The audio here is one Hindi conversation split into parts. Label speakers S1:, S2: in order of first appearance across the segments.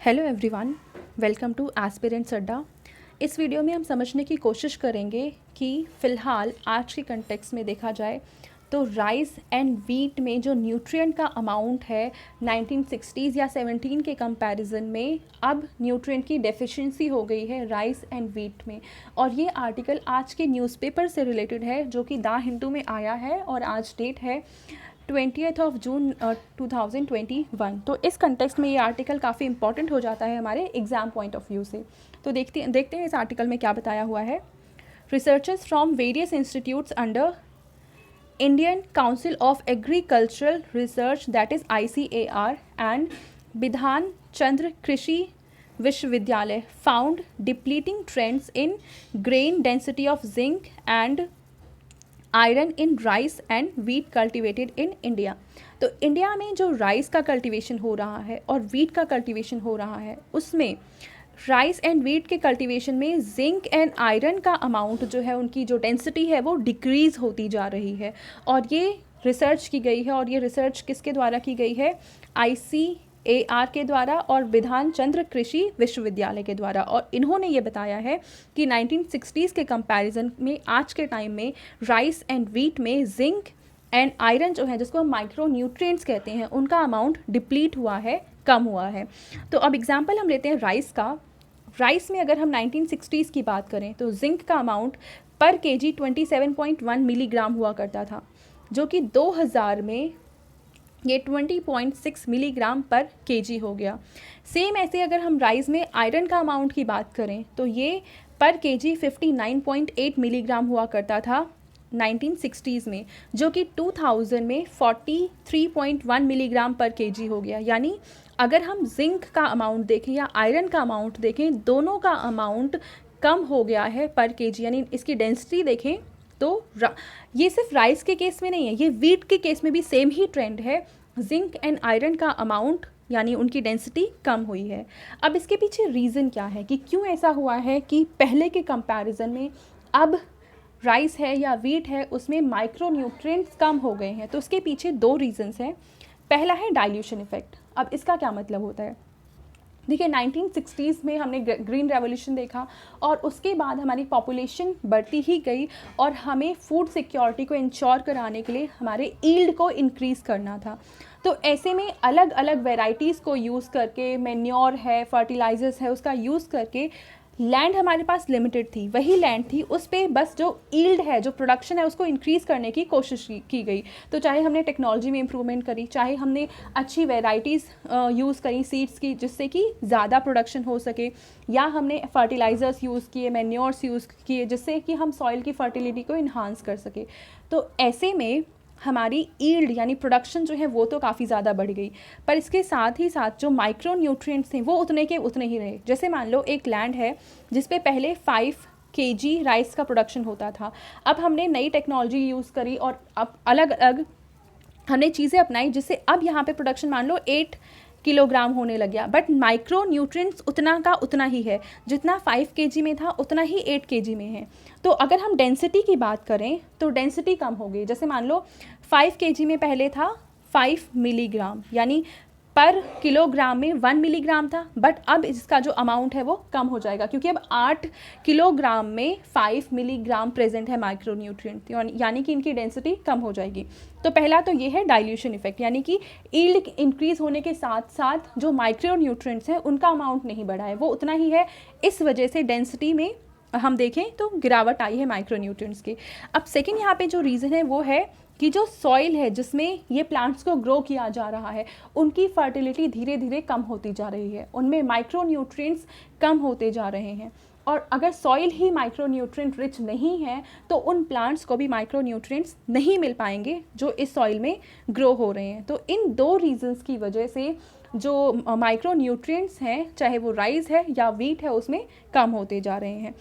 S1: Hello everyone, welcome two aspirants अड्डा। इस वीडियो में हम समझने की कोशिश करेंगे कि फ़िलहाल आज के कंटेक्स्ट में देखा जाए तो राइस एंड वीट में जो न्यूट्रिएंट का अमाउंट है 1960s या 17 के कंपैरिजन में अब न्यूट्रिएंट की डेफिशिएंसी हो गई है राइस एंड वीट में। और ये आर्टिकल आज के न्यूज़पेपर से रिलेटेड है जो कि द हिंदू में आया है और आज डेट है 20th जून 2021। तो इस कंटेक्स्ट में ये आर्टिकल काफ़ी इंपॉर्टेंट हो जाता है हमारे एग्ज़ाम पॉइंट ऑफ व्यू से। तो देखते हैं इस आर्टिकल में क्या बताया हुआ है। Researchers from various institutes under Indian Council of Agricultural Research that is ICAR and Bidhan Chandra Krishi Vishwavidyalaya found depleting trends in grain density of zinc and iron in rice and wheat cultivated in India. तो इंडिया में जो राइस का कल्टिवेशन हो रहा है और वीट का कल्टिवेशन हो रहा है उसमें राइस एंड वीट के कल्टिवेशन में जिंक एंड आयरन का अमाउंट जो है उनकी जो डेंसिटी है वो डिक्रीज़ होती जा रही है। और ये रिसर्च की गई है और ये रिसर्च किसके द्वारा की गई है? ICAR के द्वारा और बिधान चंद्र कृषि विश्वविद्यालय के द्वारा। और इन्होंने ये बताया है कि 1960s के कंपैरिजन में आज के टाइम में राइस एंड वीट में जिंक एंड आयरन जो है जिसको हम माइक्रो न्यूट्रिएंट्स कहते हैं उनका अमाउंट डिप्लीट हुआ है, कम हुआ है। तो अब एग्जांपल हम लेते हैं राइस का। राइस में अगर हम 1960s की बात करें तो जिंक का अमाउंट पर केजी 27.1 मिलीग्राम हुआ करता था, जो कि 2000 में ये 20.6 मिलीग्राम पर केजी हो गया। सेम ऐसे अगर हम राइस में आयरन का अमाउंट की बात करें तो ये पर केजी 59.8 मिलीग्राम हुआ करता था 1960s में, जो कि 2000 में 43.1 मिलीग्राम पर केजी हो गया। यानी अगर हम जिंक का अमाउंट देखें या आयरन का अमाउंट देखें, दोनों का अमाउंट कम हो गया है पर केजी। यानी इसकी डेंसिटी देखें तो ये सिर्फ राइस के केस में नहीं है, ये वीट के केस में भी सेम ही ट्रेंड है। जिंक एंड आयरन का अमाउंट यानी उनकी डेंसिटी कम हुई है। अब इसके पीछे रीज़न क्या है कि क्यों ऐसा हुआ है कि पहले के कंपैरिजन में अब राइस है या वीट है उसमें माइक्रो न्यूट्रिएंट्स कम हो गए हैं। तो उसके पीछे दो रीजंस हैं। पहला है डाइल्यूशन इफेक्ट। अब इसका क्या मतलब होता है? देखिए 1960s में हमने ग्रीन रेवोल्यूशन देखा और उसके बाद हमारी पॉपुलेशन बढ़ती ही गई और हमें फूड सिक्योरिटी को इंश्योर कराने के लिए हमारे ईल्ड को इंक्रीज़ करना था। तो ऐसे में अलग अलग वेराइटीज़ को यूज़ करके, मैन्योर है, फर्टिलाइजर्स है, उसका यूज़ करके लैंड हमारे पास लिमिटेड थी, वही लैंड थी, उस पर बस जो ईल्ड है, जो प्रोडक्शन है, उसको इंक्रीज़ करने की कोशिश की गई। तो चाहे हमने टेक्नोलॉजी में इम्प्रूवमेंट करी, चाहे हमने अच्छी वेराइटीज़ यूज़ करी सीड्स की जिससे कि ज़्यादा प्रोडक्शन हो सके, या हमने फर्टिलाइज़र्स यूज़ किए, मैन्योर्स यूज़ किए जिससे कि हम सॉइल की फर्टिलिटी को इन्हांस कर सके। तो ऐसे में हमारी ईल्ड यानी प्रोडक्शन जो है वो तो काफ़ी ज़्यादा बढ़ गई, पर इसके साथ ही साथ जो माइक्रो न्यूट्रिएंट्स थे वो उतने के उतने ही रहे। जैसे मान लो एक लैंड है जिस पे पहले 5 kg राइस का प्रोडक्शन होता था, अब हमने नई टेक्नोलॉजी यूज़ करी और अब अलग अलग हमने चीज़ें अपनाई जिससे अब यहाँ पे प्रोडक्शन मान लो 8 किलोग्राम होने लग गया, बट माइक्रो न्यूट्रिएंट्स उतना का उतना ही है, जितना 5 kg में था उतना ही 8 kg में है। तो अगर हम डेंसिटी की बात करें तो डेंसिटी कम हो गई। जैसे मान लो 5 kg में पहले था 5 मिलीग्राम, यानी पर किलोग्राम में 1 मिलीग्राम था, बट अब इसका जो अमाउंट है वो कम हो जाएगा क्योंकि अब 8 किलोग्राम में 5 मिलीग्राम प्रेजेंट है माइक्रो न्यूट्रिएंट, यानी कि इनकी डेंसिटी कम हो जाएगी। तो पहला तो ये है डाइल्यूशन इफेक्ट, यानी कि ईल्ड इंक्रीज होने के साथ साथ जो माइक्रो न्यूट्रिएंट्स हैं उनका अमाउंट नहीं बढ़ा है, वो उतना ही है। इस वजह से डेंसिटी में हम देखें तो गिरावट आई है माइक्रो न्यूट्रिएंट्स की। अब सेकेंड यहाँ पे जो रीज़न है वो है कि जो सॉइल है जिसमें ये प्लांट्स को ग्रो किया जा रहा है उनकी फर्टिलिटी धीरे धीरे कम होती जा रही है, उनमें माइक्रो न्यूट्रिएंट्स कम होते जा रहे हैं। और अगर सॉइल ही माइक्रो न्यूट्रिएंट रिच नहीं है तो उन प्लांट्स को भी माइक्रो न्यूट्रिएंट्स नहीं मिल पाएंगे जो इस सॉइल में ग्रो हो रहे हैं। तो इन दो रीजंस की वजह से जो माइक्रो न्यूट्रिएंट्स हैं, चाहे वो राइस है या वीट है, उसमें कम होते जा रहे हैं।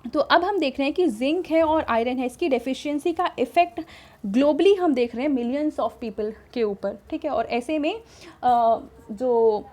S1: तो अब हम देख रहे हैं कि जिंक है और आयरन है, इसकी डेफिशिएंसी का इफ़ेक्ट ग्लोबली हम देख रहे हैं मिलियंस ऑफ पीपल के ऊपर, ठीक है। और ऐसे में जो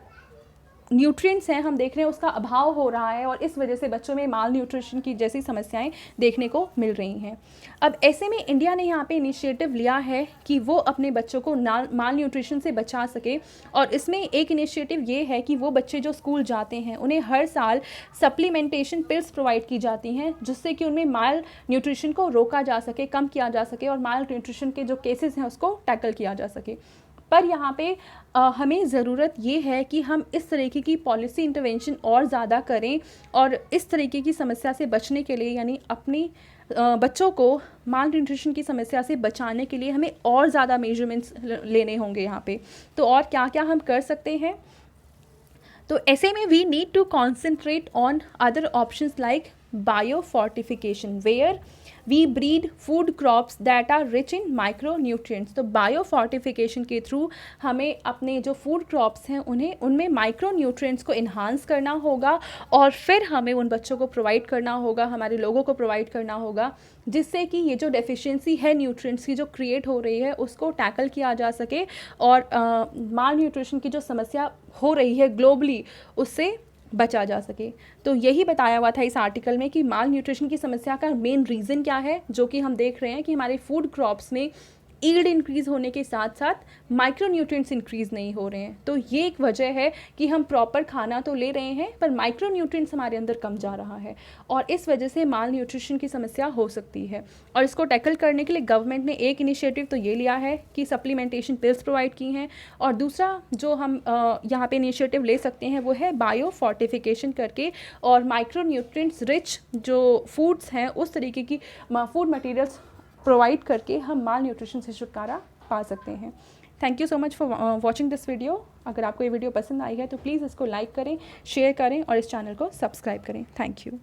S1: न्यूट्रिएंट्स हैं हम देख रहे हैं उसका अभाव हो रहा है और इस वजह से बच्चों में माल न्यूट्रिशन की जैसी समस्याएं देखने को मिल रही हैं। अब ऐसे में इंडिया ने यहाँ पे इनिशिएटिव लिया है कि वो अपने बच्चों को माल न्यूट्रिशन से बचा सके, और इसमें एक इनिशिएटिव ये है कि वो बच्चे जो स्कूल जाते हैं उन्हें हर साल सप्लीमेंटेशन पिल्स प्रोवाइड की जाती हैं, जिससे कि उनमें माल न्यूट्रिशन को रोका जा सके, कम किया जा सके और माल न्यूट्रिशन के जो केसेस हैं उसको टैकल किया जा सके। पर यहाँ पे हमें ज़रूरत ये है कि हम इस तरीके की पॉलिसी इंटरवेंशन और ज़्यादा करें और इस तरीके की समस्या से बचने के लिए, यानी अपनी बच्चों को माल न्यूट्रिशन की समस्या से बचाने के लिए हमें और ज़्यादा मेजरमेंट्स लेने होंगे यहाँ पे। तो और क्या क्या हम कर सकते हैं, तो ऐसे में we need to concentrate on other options like biofortification where we breed food crops that are rich in micro nutrients. तो बायोफोर्टिफिकेशन के थ्रू हमें अपने जो फूड क्रॉप्स हैं उनमें माइक्रो न्यूट्रिएंट्स को इन्हांस करना होगा और फिर हमें उन बच्चों को प्रोवाइड करना होगा, हमारे लोगों को प्रोवाइड करना होगा, जिससे कि ये जो डेफिशिएंसी है न्यूट्रिएंट्स की जो क्रिएट हो रही है उसको टैकल किया जा सके और माल न्यूट्रिशन की जो समस्या हो रही है ग्लोबली उससे बचा जा सके। तो यही बताया हुआ था इस आर्टिकल में कि माल न्यूट्रिशन की समस्या का मेन रीज़न क्या है, जो कि हम देख रहे हैं कि हमारे फूड क्रॉप्स में ईल्ड इंक्रीज़ होने के साथ साथ माइक्रो न्यूट्रिएंट्स इंक्रीज़ नहीं हो रहे हैं। तो ये एक वजह है कि हम प्रॉपर खाना तो ले रहे हैं पर माइक्रो न्यूट्रिएंट्स हमारे अंदर कम जा रहा है और इस वजह से माल न्यूट्रिशन की समस्या हो सकती है। और इसको टैकल करने के लिए गवर्नमेंट ने एक इनिशिएटिव तो ये लिया है कि सप्लीमेंटेशन पिल्स प्रोवाइड की हैं, और दूसरा जो हम यहाँ पे इनिशिएटिव ले सकते हैं वो है बायोफोर्टिफिकेशन करके और माइक्रो न्यूट्रिएंट्स रिच जो फूड्स हैं उस तरीके की फूड मटेरियल्स प्रोवाइड करके हम माल न्यूट्रिशन से छुटकारा पा सकते हैं। Thank you so much for watching this video. अगर आपको ये वीडियो पसंद आई है तो प्लीज़ इसको लाइक करें, शेयर करें और इस चैनल को सब्सक्राइब करें। Thank you.